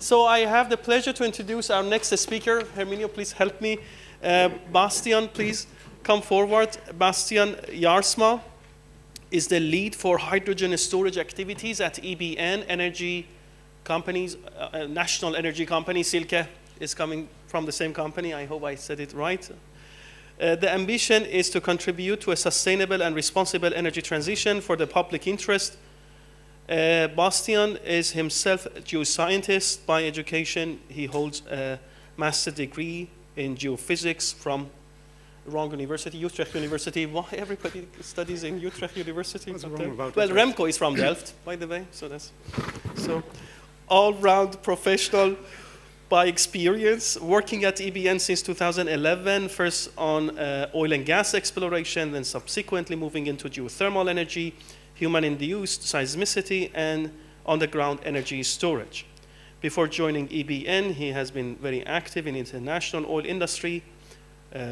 So I have the pleasure to introduce our next speaker. Herminio, please help me. Bastiaan, please come forward. Bastiaan Jaarsma is the lead for hydrogen storage activities at EBN Energy Companies, national energy company. Silke is coming from the same company. I hope I said it right. The ambition is to contribute to a sustainable and responsible energy transition for the public interest. Bastiaan is himself a geoscientist by education. He holds a master's degree in geophysics from wrong university, Utrecht University. Why everybody studies in Utrecht University? What's wrong about well, Utrecht? Remco is from Delft, by the way. So that's all-round professional by experience, working at EBN since 2011, first on oil and gas exploration, then subsequently moving into geothermal energy, human-induced seismicity, and on-the-ground energy storage. Before joining EBN, he has been very active in international oil industry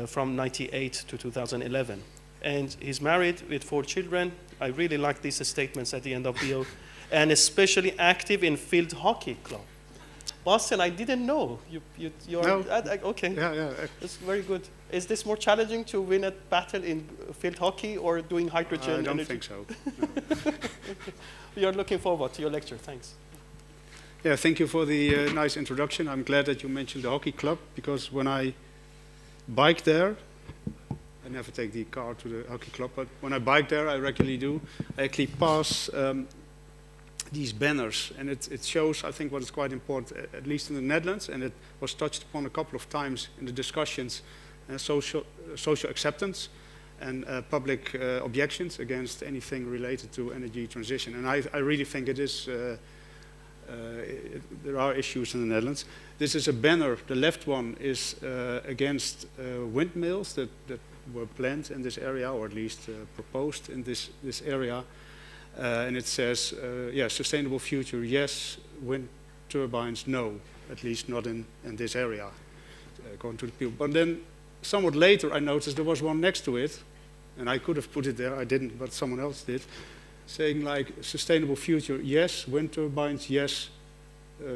from 1998 to 2011. And he's married with 4 children. I really like these statements at the end of bio, and especially active in field hockey club. Bastiaan, I didn't know. You're no. Okay. Yeah. That's very good. Is this more challenging to win a battle in field hockey or doing hydrogen energy? I don't think so. No. We are looking forward to your lecture. Thanks. Yeah, thank you for the nice introduction. I'm glad that you mentioned the hockey club, because when I bike there, I never take the car to the hockey club, but when I bike there, I regularly do, I actually pass these banners, and it shows, I think, what is quite important, at least in the Netherlands, and it was touched upon a couple of times in the discussions, social acceptance and public objections against anything related to energy transition. And I really think it is, there are issues in the Netherlands. This is a banner. The left one is against windmills that were planned in this area, or at least proposed in this area. And it says, yeah, sustainable future, yes. Wind turbines, no. At least not in this area, according to the people. But then, somewhat later, I noticed there was one next to it, and I could have put it there, I didn't, but someone else did, saying like, sustainable future, yes. Wind turbines, yes.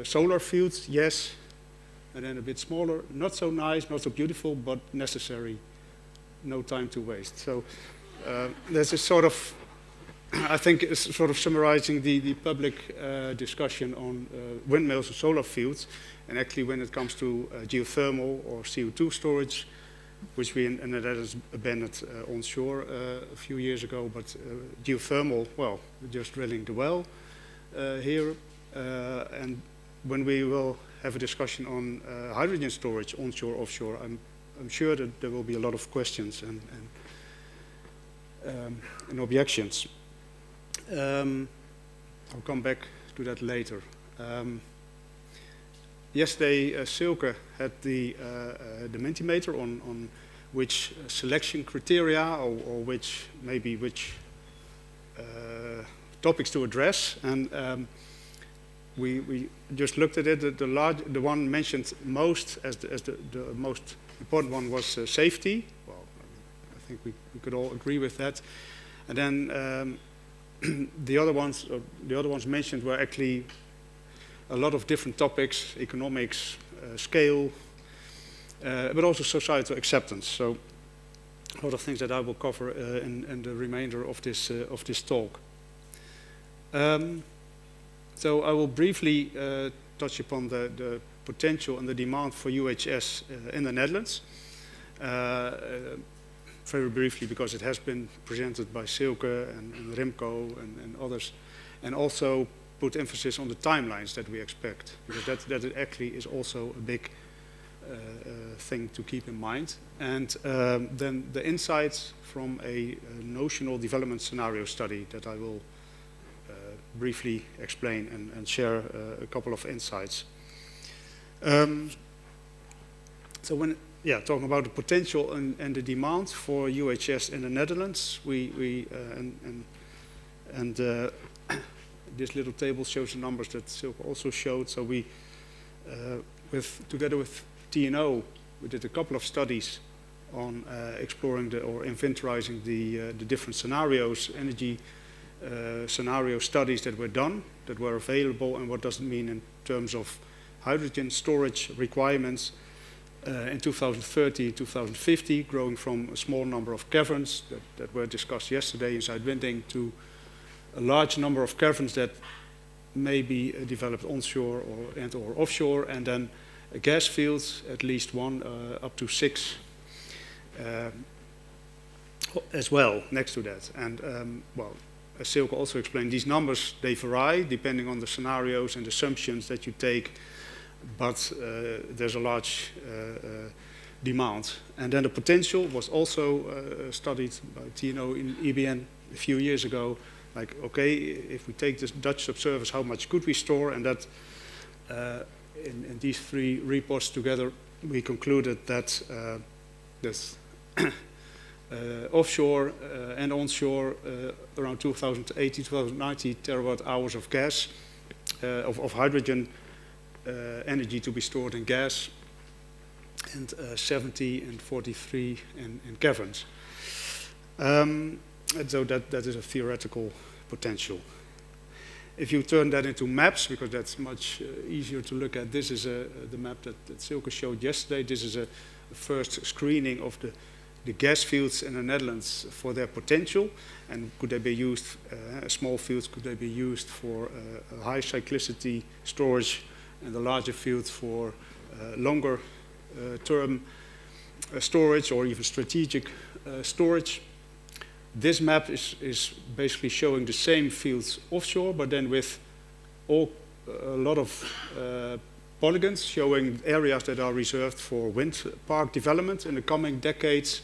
Solar fields, yes. And then a bit smaller, not so nice, not so beautiful, but necessary. No time to waste. So there's a sort of, I think it's sort of summarizing the public discussion on windmills and solar fields. And actually when it comes to geothermal or CO2 storage, which we in the Netherlands abandoned onshore a few years ago, but geothermal, well, we're just drilling the well here. And when we will have a discussion on hydrogen storage, onshore, offshore, I'm sure that there will be a lot of questions and objections. I'll come back to that later. Yesterday, Silke had the Mentimeter on which selection criteria or which topics to address, and we just looked at it. The one mentioned most as the most important one was safety. Well, I think we could all agree with that. And then the other ones mentioned were actually a lot of different topics: economics, scale, but also societal acceptance. So a lot of things that I will cover in the remainder of this talk. So I will briefly touch upon the potential and the demand for UHS in the Netherlands. Very briefly, because it has been presented by Silke and Remco and others, and also put emphasis on the timelines that we expect, because that actually is also a big thing to keep in mind. And then the insights from a notional development scenario study that I will briefly explain and share a couple of insights. So when talking about the potential and the demand for UHS in the Netherlands, this little table shows the numbers that Silke also showed. So we, together with TNO, we did a couple of studies on exploring or inventorizing the different scenarios, energy scenario studies that were done, that were available, and what does it mean in terms of hydrogen storage requirements in 2030, 2050, growing from a small number of caverns that were discussed yesterday in Zuidwinding to a large number of caverns that may be developed onshore or offshore, and then gas fields, at least one, up to 6 as well next to that. And well, as Silke also explained, these numbers, they vary depending on the scenarios and assumptions that you take, but there's a large demand. And then the potential was also studied by Tino in EBN a few years ago. Like, okay, if we take this Dutch subsurface, how much could we store? And that in these 3 reports together, we concluded that this offshore and onshore around 2080, 2090 terawatt hours of gas, of hydrogen energy to be stored in gas, and 70 and 43 in caverns. And so that is a theoretical potential. If you turn that into maps, because that's much easier to look at, this is the map that Silke showed yesterday. This is a first screening of the gas fields in the Netherlands for their potential, and could they be used, small fields, could they be used for high cyclicity storage, and the larger fields for longer term storage or even strategic storage. This map is basically showing the same fields offshore, but then with a lot of polygons showing areas that are reserved for wind park development in the coming decades.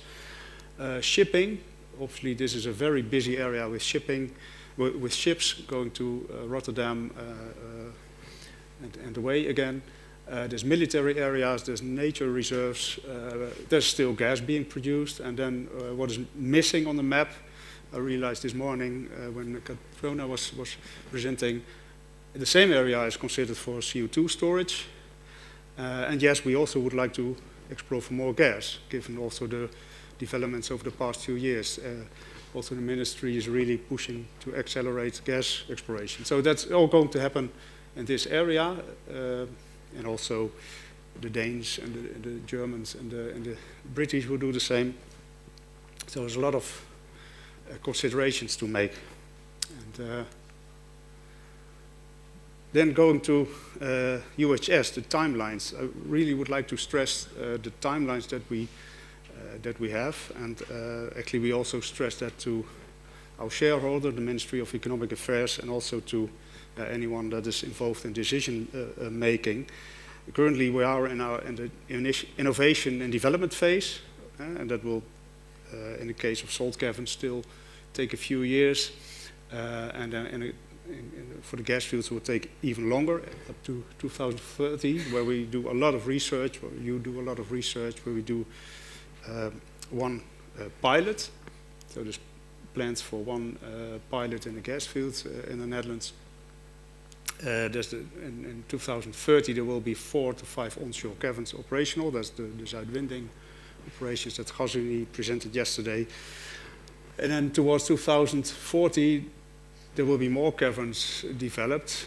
Shipping, obviously this is a very busy area with shipping, with ships going to Rotterdam and away again. There's military areas, there's nature reserves, there's still gas being produced, and then what is missing on the map, I realized this morning when Katrona was presenting, the same area is considered for CO2 storage, and yes, we also would like to explore for more gas, given also the developments over the past few years. Also the ministry is really pushing to accelerate gas exploration. So that's all going to happen in this area. And also the Danes and the Germans and the British will do the same. So there's a lot of considerations to make. And then going to UHS, the timelines. I really would like to stress the timelines that we have, and actually we also stress that to our shareholder, the Ministry of Economic Affairs, and also to anyone that is involved in decision making. Currently we are in the innovation and development phase, and that will, in the case of salt caverns, still take a few years, and then for the gas fields it will take even longer, up to 2030, where we do a lot of research, where you do a lot of research, where we do one pilot. So there's plans for one pilot in the gas fields in the Netherlands. In 2030 there will be 4 to 5 onshore caverns operational. That's the Zuidwinding operations that Ghazouani presented yesterday. And then towards 2040 there will be more caverns developed,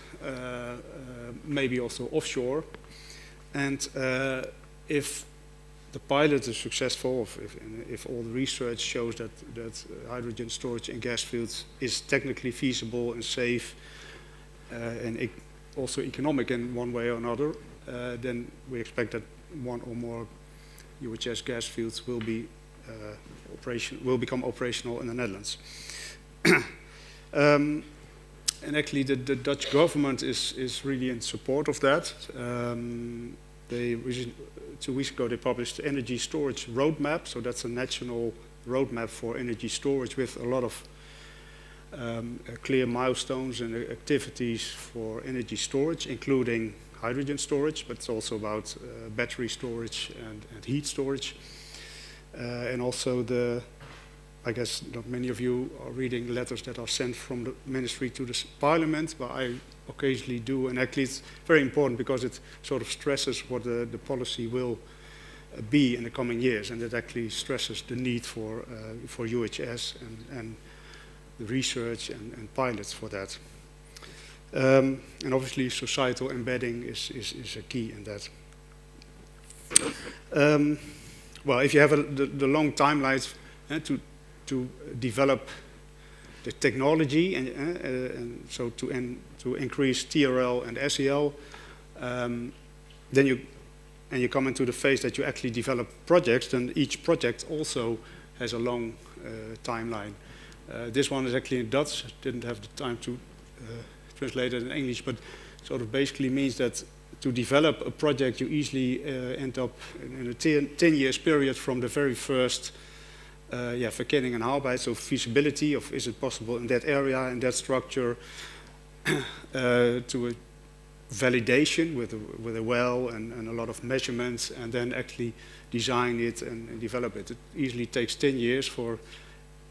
maybe also offshore. And if the pilot is successful, if all the research shows that hydrogen storage in gas fields is technically feasible and safe, and also economic in one way or another, then we expect that 1 or more UHS gas fields will become operational in the Netherlands. And actually the Dutch government is really in support of that. 2 weeks ago they published the energy storage roadmap, so that's a national roadmap for energy storage with a lot of clear milestones and activities for energy storage, including hydrogen storage, but it's also about battery storage and heat storage. And also I guess not many of you are reading letters that are sent from the ministry to the parliament, but I occasionally do, and actually it's very important because it sort of stresses what the policy will be in the coming years, and it actually stresses the need for UHS and the research and pilots for that. And obviously societal embedding is a key in that. Well, if you have the long timelines to develop the technology and so to increase TRL and SEL, then you come into the phase that you actually develop projects, then each project also has a long timeline. This one is actually in Dutch. Didn't have the time to translate it in English, but sort of basically means that to develop a project, you easily end up in a 10 years period from the very first verkenning en haalbaarheid, so feasibility of is it possible in that area, in that structure, to a validation with a well and a lot of measurements, and then actually design it and develop it. It easily takes 10 years for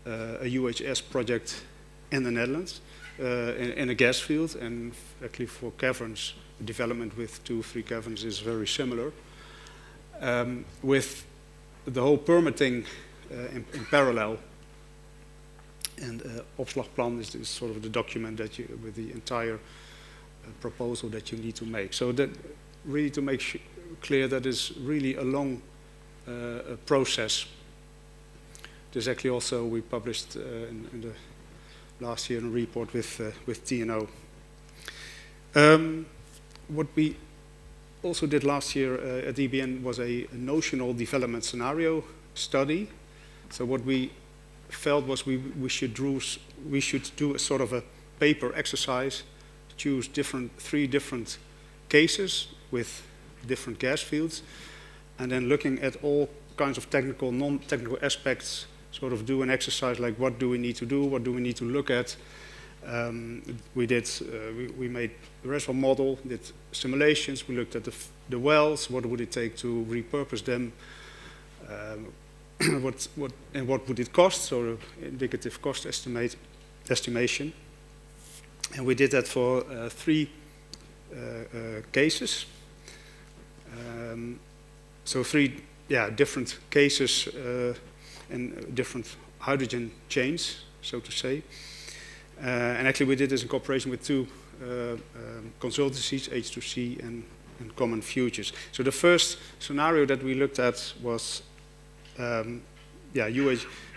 a UHS project in the Netherlands, in a gas field, and actually for caverns, development with 2-3 caverns is very similar. With the whole permitting in parallel, and opslagplan is sort of the document that you, with the entire proposal that you need to make. So that really to make clear that is really a long process. There's actually also, we published in the last year a report with TNO. What we also did last year at EBN was a notional development scenario study. So what we felt was we should do a sort of a paper exercise, choose 3 different cases with different gas fields, and then looking at all kinds of technical, non-technical aspects, sort of do an exercise like what do we need to do, what do we need to look at. We made a reservoir model, did simulations, we looked at the wells, what would it take to repurpose them, what would it cost, so indicative cost estimation. And we did that for 3 cases. So 3 different cases and different hydrogen chains, so to say. And actually we did this in cooperation with 2 consultancies, H2C and Common Futures. So the first scenario that we looked at was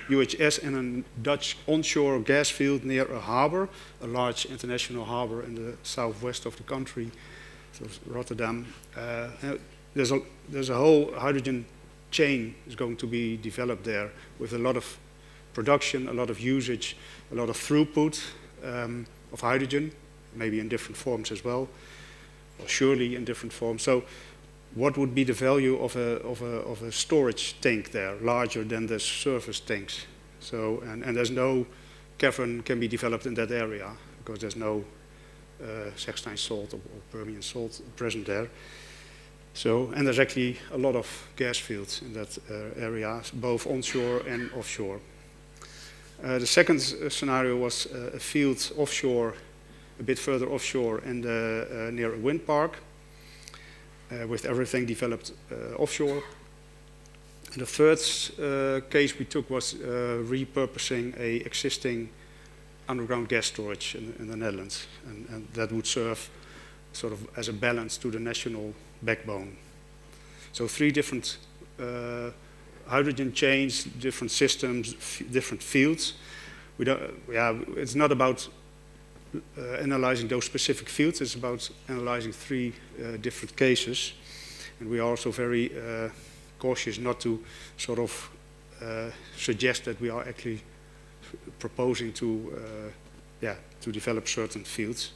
UHS in a Dutch onshore gas field near a harbor, a large international harbor in the southwest of the country, so Rotterdam. There's a whole hydrogen chain is going to be developed there with a lot of production, a lot of usage, a lot of throughput of hydrogen, maybe in different forms as well, or surely in different forms. So what would be the value of a storage tank there, larger than the surface tanks? So, and there's no cavern can be developed in that area because there's no Zechstein salt or Permian salt present there. So, and there's actually a lot of gas fields in that area, both onshore and offshore. The second scenario was a field offshore, a bit further offshore, and near a wind park, with everything developed offshore. And the third case we took was repurposing a existing underground gas storage in the Netherlands, and that would serve sort of as a balance to the national backbone. So 3 different hydrogen chains, different systems, different fields. It's not about analyzing those specific fields, it's about analyzing 3 different cases. And we are also very cautious not to sort of suggest that we are actually proposing to develop certain fields.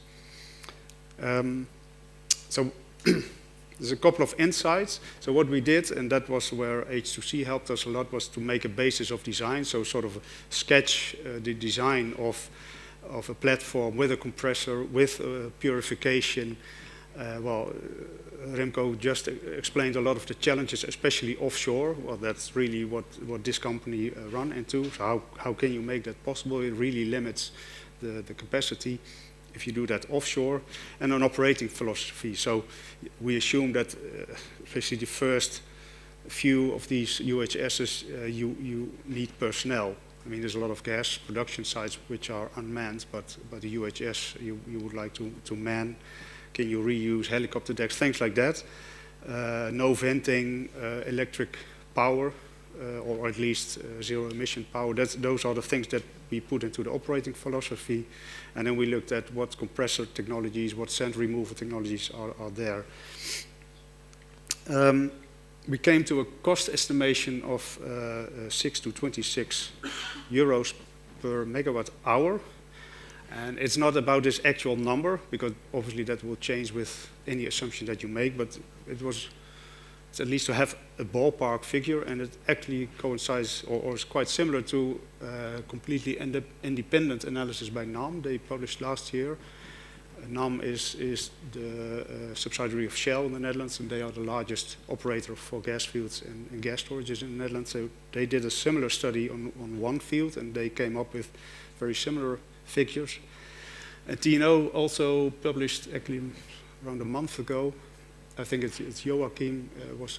So there's a couple of insights. So what we did, and that was where H2C helped us a lot, was to make a basis of design. So sort of sketch the design of a platform with a compressor, with purification. Remco just explained a lot of the challenges, especially offshore. Well, that's really what this company run into. So how can you make that possible? It really limits the capacity if you do that offshore, and an operating philosophy. So we assume that especially the first few of these UHSs, you need personnel. I mean, there's a lot of gas production sites which are unmanned, but the UHS you would like to man. Can you reuse helicopter decks, things like that? No venting, electric power, or at least zero emission power. Those are the things that we put into the operating philosophy. And then we looked at what compressor technologies, what sand removal technologies are there. We came to a cost estimation of 6 to 26 euros per megawatt hour. And it's not about this actual number, because obviously that will change with any assumption that you make, but it's at least to have a ballpark figure, and it actually coincides or is quite similar to completely independent analysis by NAM they published last year. NAM is the subsidiary of Shell in the Netherlands, and they are the largest operator for gas fields and gas storages in the Netherlands. So they did a similar study on one field, and they came up with very similar figures. And TNO also published, actually around a month ago, I think it's Joachim was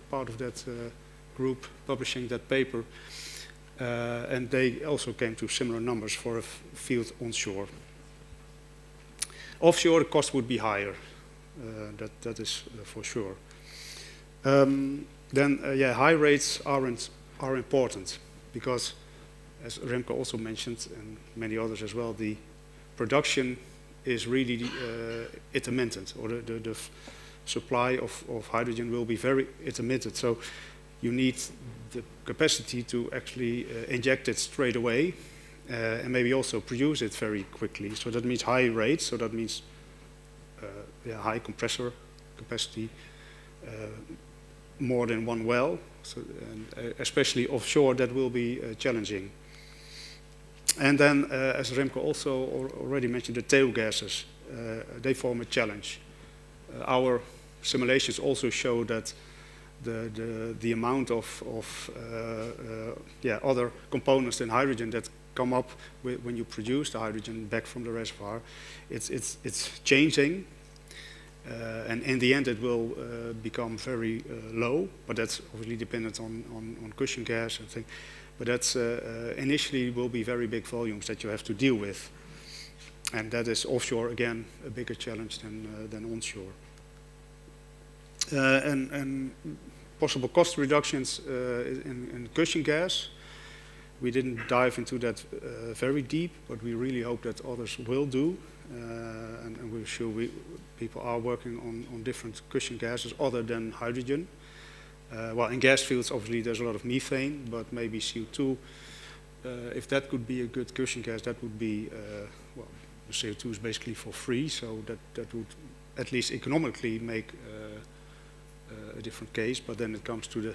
part of that group publishing that paper, and they also came to similar numbers for a field onshore. Offshore, the cost would be higher. That is for sure. Yeah, high rates are important because, as Remco also mentioned, and many others as well, the production is really intermittent, or the supply of hydrogen will be very intermittent. So you need the capacity to actually inject it straight away, and maybe also produce it very quickly. So that means high rates, so that means yeah, high compressor capacity, more than one well, so, and especially offshore that will be challenging. And then, as Remco also already mentioned, the tail gases, they form a challenge. Our simulations also show that the amount of yeah, other components than hydrogen that come up when you produce the hydrogen back from the reservoir, it's changing, and in the end it will become very low, but that's obviously dependent on cushion gas and things. But that's initially will be very big volumes that you have to deal with, and that is offshore again a bigger challenge than onshore. And possible cost reductions in cushion gas. We didn't dive into that very deep, but we really hope that others will do. And we're sure people are working on different cushion gases other than hydrogen. Well, in gas fields, obviously, there's a lot of methane, but maybe CO2. If that could be a good cushion gas, that would be, well, the CO2 is basically for free, so that would at least economically make a different case. But then it comes to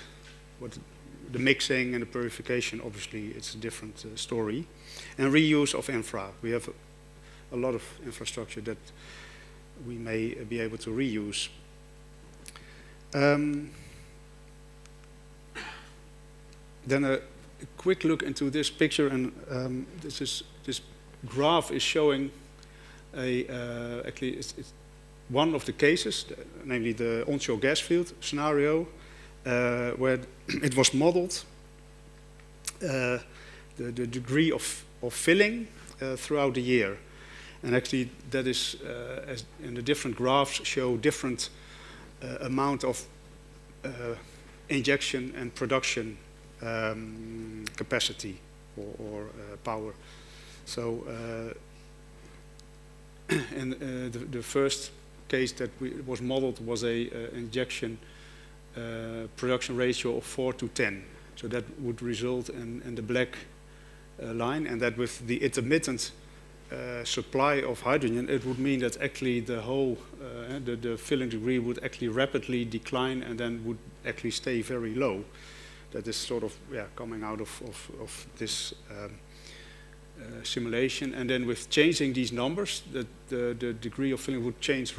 the mixing and the purification, obviously it's a different story. And reuse of infra. We have a lot of infrastructure that we may be able to reuse. Then a quick look into this picture, and this graph is showing actually it's one of the cases, namely the onshore gas field scenario, where it was modeled, the degree of filling throughout the year. And actually that is, as in the different graphs, show different amount of injection and production capacity or power. So and the first case that was modeled was a injection production ratio of 4 to 10. So that would result in the black line, and that with the intermittent supply of hydrogen, it would mean that actually the whole the filling degree would actually rapidly decline and then would actually stay very low. That is sort of coming out of this simulation, and then with changing these numbers, the degree of filling would change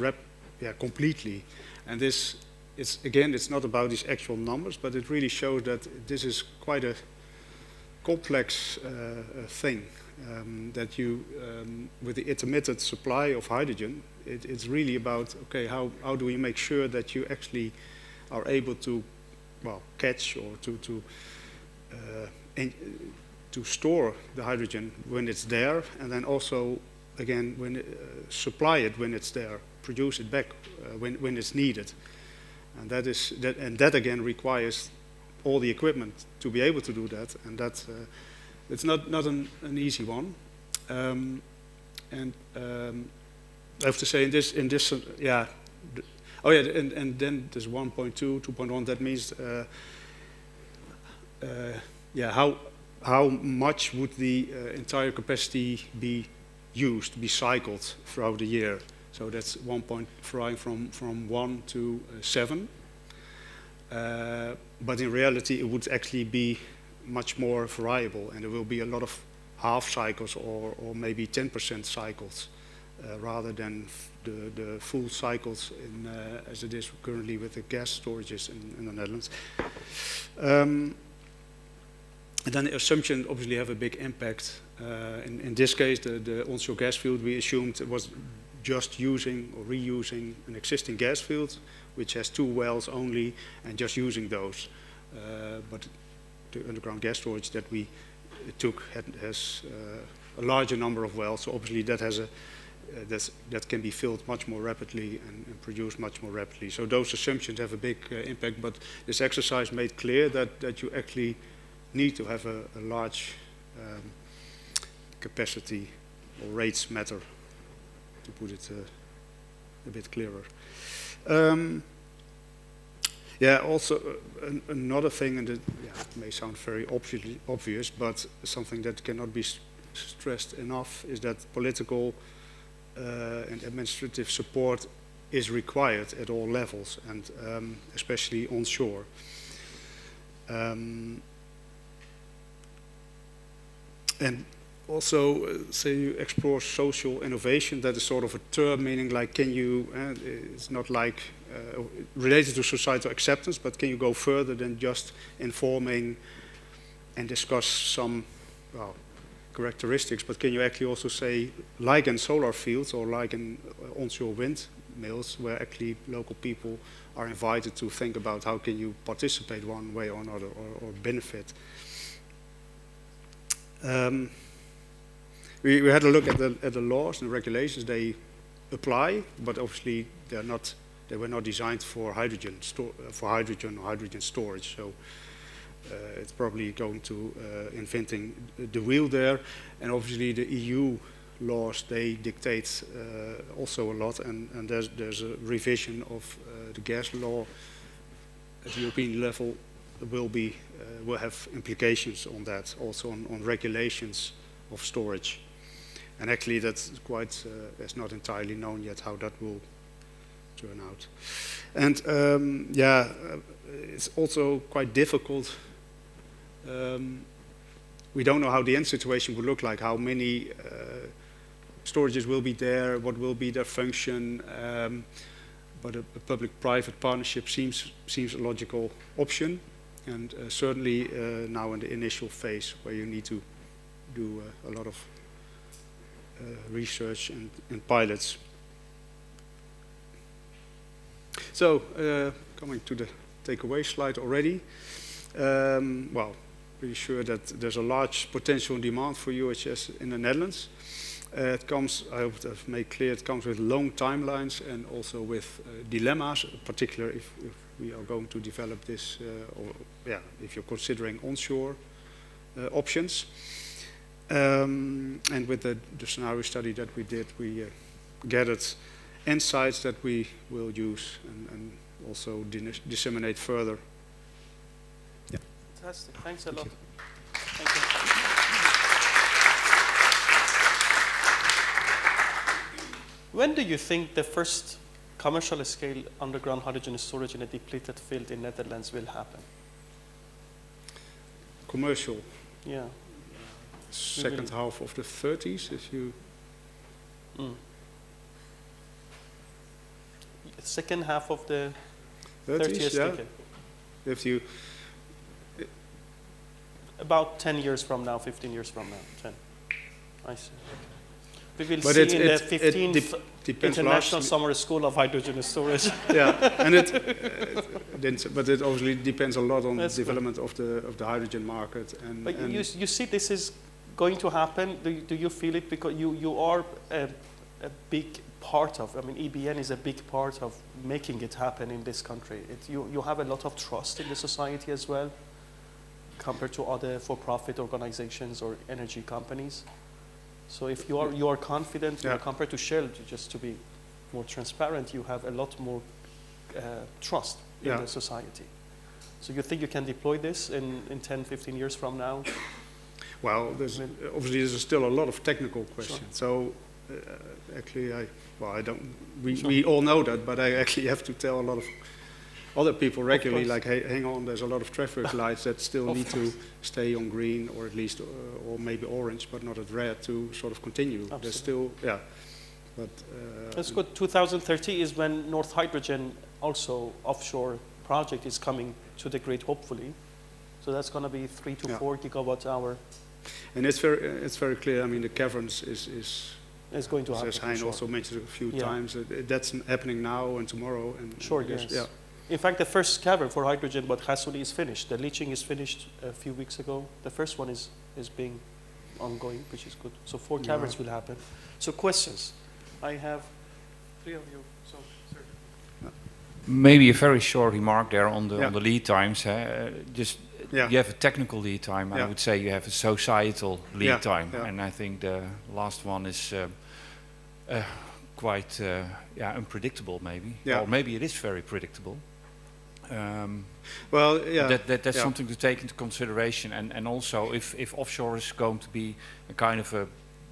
completely. And this is, again, it's not about these actual numbers, but it really shows that this is quite a complex thing. That you, with the intermittent supply of hydrogen, it's really about, okay, how do we make sure that you actually are able to, well, catch or to to store the hydrogen when it's there, and then also again when supply it when it's there, produce it back when it's needed, and that again requires all the equipment to be able to do that, and that it's not an easy one. I have to say in this yeah. Oh yeah, and then there's 1.2, 2.1. That means, yeah, how much would the entire capacity be used, be cycled throughout the year? So that's 1 point flying from 1 to 7. But in reality, it would actually be much more variable, and there will be a lot of half cycles or maybe 10% cycles rather than the full cycles as it is currently with the gas storages in the Netherlands. And then the assumptions obviously have a big impact. In this case, the onshore gas field, we assumed it was just using or reusing an existing gas field, which has 2 wells only, and just using those. But the underground gas storage that we took has a larger number of wells, so obviously that has that can be filled much more rapidly and produced much more rapidly. So those assumptions have a big impact, but this exercise made clear that you actually need to have a large capacity, or rates matter, to put it a bit clearer. Yeah, also another thing, and it may sound very obvious, but something that cannot be stressed enough is that political and administrative support is required at all levels, and especially onshore. And also, say you explore social innovation, that is sort of a term meaning like, can you, it's not like related to societal acceptance, but can you go further than just informing and discuss some, well, characteristics, but can you actually also say, like in solar fields or like in onshore wind mills, where actually local people are invited to think about how can you participate one way or another, or benefit. We had a look at the laws and regulations. They apply, but obviously they were not designed for hydrogen or hydrogen storage. So it's probably going to inventing the wheel there, and obviously the EU laws, they dictate also a lot, and there's a revision of the gas law at the European level will have implications on that, also on regulations of storage. And actually that's quite, it's not entirely known yet how that will turn out. And yeah, it's also quite difficult. We don't know how the end situation will look like, how many storages will be there, what will be their function, but a public-private partnership seems a logical option, and certainly now in the initial phase where you need to do a lot of research and pilots. So, coming to the takeaway slide already. Well, pretty sure that there's a large potential demand for UHS in the Netherlands. It comes, I hope to have made clear, it comes with long timelines and also with dilemmas, particularly if we are going to develop this, or yeah, if you're considering onshore options. And with the scenario study that we did, we gathered insights that we will use and also disseminate further. Yeah. Fantastic. Thanks a lot. You. Thank you. When do you think the first commercial scale underground hydrogen storage in a depleted field in Netherlands will happen? Commercial? Yeah. Second half of the 30s, if you... Second half of the 30s, yeah. decade. If you... About 10 years from now, 15 years from now, 10. I see. We will But see it- in it- the it 15th depends International largely- Summer School of Hydrogen Storage. Yeah, and but it obviously depends a lot on the That's good. development of the hydrogen market. But And you see this is going to happen. Do you feel it? Because you are a big part of, I mean, EBN is a big part of making it happen in this country. You have a lot of trust in the society as well, compared to other for-profit organizations or energy companies. So if you are confident, Yeah. compared to Shell, just to be more transparent, you have a lot more trust in Yeah. the society. So you think you can deploy this in 10, 15 years from now? well, obviously there's still a lot of technical questions. So actually, I don't. We all know that, but I actually have to tell a lot of other people regularly, like, hey, hang on, there's a lot of traffic lights that still need to stay on green, or at least, or maybe orange, but not at red, to sort of continue. Absolutely. There's still, yeah. But That's good. 2030 is when North Hydrogen, also offshore project, is coming to the grid, hopefully. So that's going to be 3 to Yeah. 4 gigawatt hour. And it's very clear. I mean, the caverns is It's going to happen. as for Hein sure. also mentioned a few Yeah. times, that's happening now and tomorrow. And Sure, I guess, yes. yeah. In fact, the first cavern for hydrogen, but Hasuni, is finished. The leaching is finished a few weeks ago. The first one is being ongoing, which is good. So 4 Yeah. caverns will happen. So questions? I have 3 of you. So, sir. Maybe a very short remark there on the Yeah. on the lead times. Just Yeah. you have a technical lead time. I Yeah. would say you have a societal lead Yeah, time, yeah. and I think the last one is quite unpredictable, maybe. Yeah. Or maybe it is very predictable. Well, yeah. That's yeah. something to take into consideration, and also if offshore is going to be a kind of a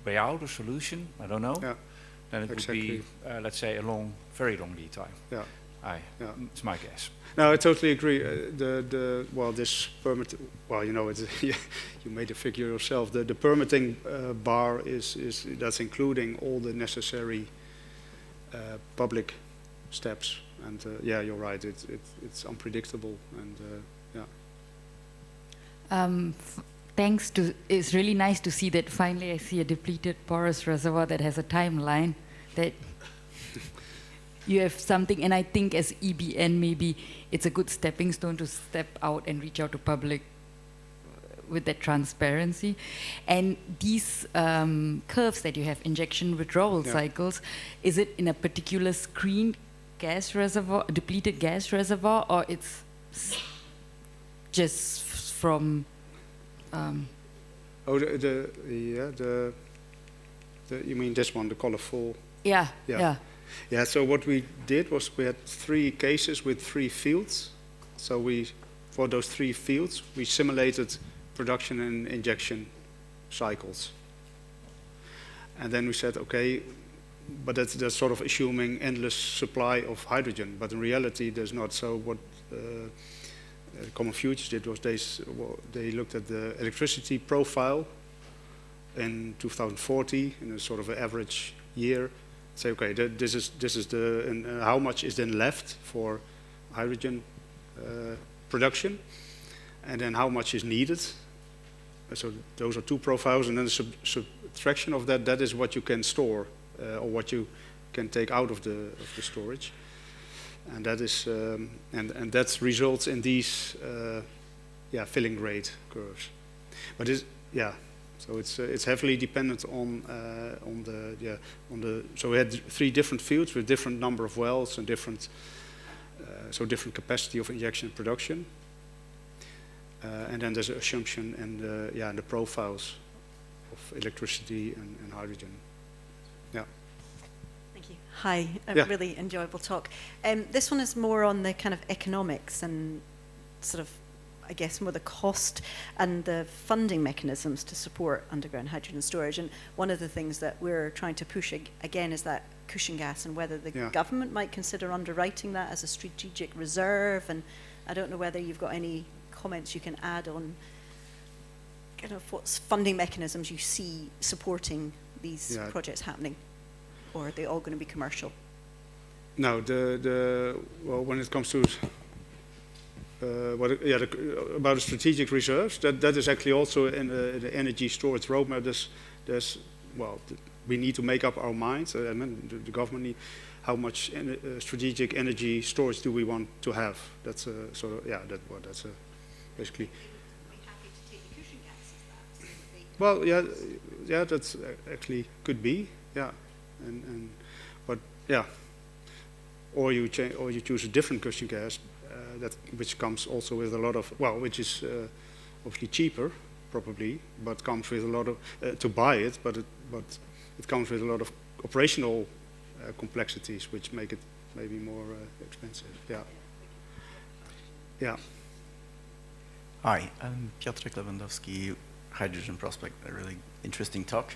way out or solution, I don't know. Yeah. Then it would Exactly. be, let's say, a very long lead time. Yeah. Yeah. It's my guess. No, I totally agree. This permit. Well, you know, it's you made a figure yourself. The permitting bar is that's including all the necessary public steps. And yeah, you're right. It's unpredictable. And yeah. Thanks to, it's really nice to see that finally I see a depleted porous reservoir that has a timeline, that you have something, and I think as EBN maybe it's a good stepping stone to step out and reach out to public with that transparency. And these curves that you have, injection withdrawal Yeah. cycles, is it in a particular screened gas reservoir, depleted gas reservoir, or it's just from Oh, you mean this one, the colorful? yeah. Yeah, so what we did was we had 3 cases with 3 fields. So for those 3 fields, we simulated production and injection cycles. And then we said, okay, but that's sort of assuming endless supply of hydrogen. But in reality, there's not. So what Common Futures did was they looked at the electricity profile in 2040 in a sort of an average year. Say, okay, this is the, and how much is then left for hydrogen production, and then how much is needed. So those are 2 profiles, and then the subtraction of that is what you can store or what you can take out of the storage, and that is and that results in these filling rate curves. But so it's heavily dependent on the. So we had 3 different fields with different number of wells and different capacity of injection and production. And then there's an assumption and the profiles of electricity and hydrogen. Yeah. Thank you. Hi, a Yeah. really enjoyable talk. This one is more on the kind of economics and sort of, I guess, more the cost and the funding mechanisms to support underground hydrogen storage. And one of the things that we're trying to push again is that cushion gas, and whether the government might consider underwriting that as a strategic reserve. And I don't know whether you've got any comments you can add on kind of what funding mechanisms you see supporting these projects happening, or are they all going to be commercial? No, when it comes to about the strategic reserves, that is actually also in the energy storage roadmap. we need to make up our minds, and then the government need, how much strategic energy storage do we want to have? That's sort of, yeah, that's basically. Well, yeah, that's actually could be, yeah, but yeah, or you choose a different cushion gas which comes also with a lot of, well, which is obviously cheaper probably, but comes with a lot of to buy it, but it comes with a lot of operational complexities which make it maybe more expensive. Yeah. Yeah. Hi, I'm Piotr Lewandowski, Hydrogen Prospect, a really interesting talk.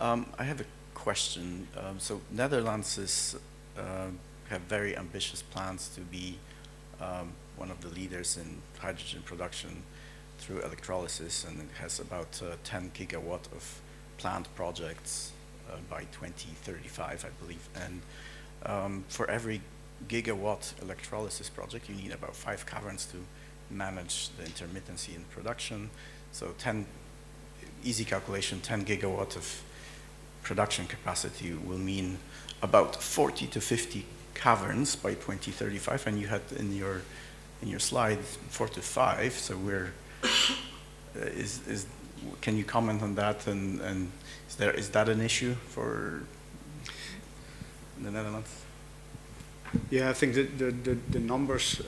I have a question. So Netherlands have very ambitious plans to be one of the leaders in hydrogen production through electrolysis, and it has about 10 gigawatt of planned projects by 2035, I believe. And for every gigawatt electrolysis project, you need about 5 caverns to manage the intermittency in production. So 10, easy calculation, 10 gigawatt of production capacity will mean about 40 to 50 caverns by 2035, and you had in your slide 4 to 5. So we're can you comment on that? And is that an issue for the Netherlands? Yeah, I think the numbers.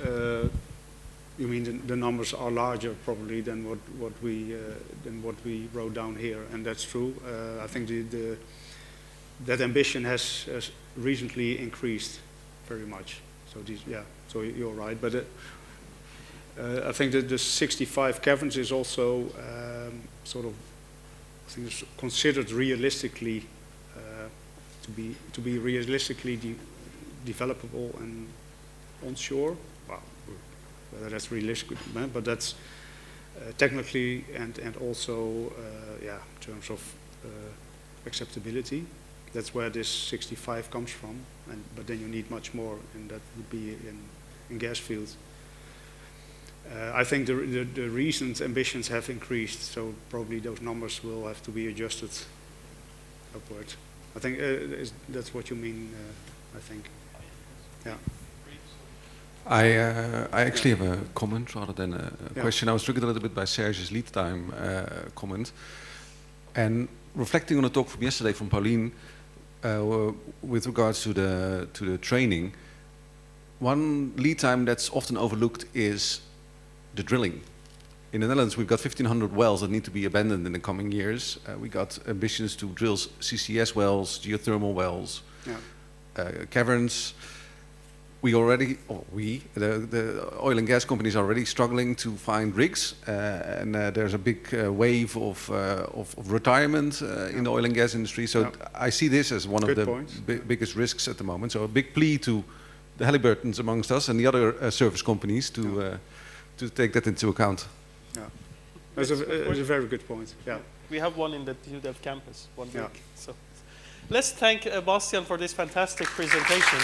You mean the numbers are larger probably than what we wrote down here, and that's true. I think that ambition has recently increased very much. So so you're right. But I think that the 65 caverns is also sort of, I think, it's considered realistically to be realistically developable and onshore. Well, whether that's realistic, but that's technically and also in terms of acceptability. That's where this 65 comes from. But then you need much more, and that would be in gas fields. I think the recent ambitions have increased, so probably those numbers will have to be adjusted upwards. I think that's what you mean. I think. Yeah. I actually have a comment rather than a question. I was triggered a little bit by Serge's lead time comment, and reflecting on the talk from yesterday from Pauline with regards to the training. One lead time that's often overlooked is the drilling. In the Netherlands, we've got 1,500 wells that need to be abandoned in the coming years. We got ambitions to drill CCS wells, geothermal wells, caverns. The oil and gas companies are already struggling to find rigs, and there's a big wave of retirement in the oil and gas industry. So I see this as one of the biggest risks at the moment. So a big plea to the Halliburtons amongst us and the other service companies to take that into account. Yeah, that's a very good point. Yeah, we have one in the Delft campus, one week. So let's thank Bastiaan for this fantastic presentation.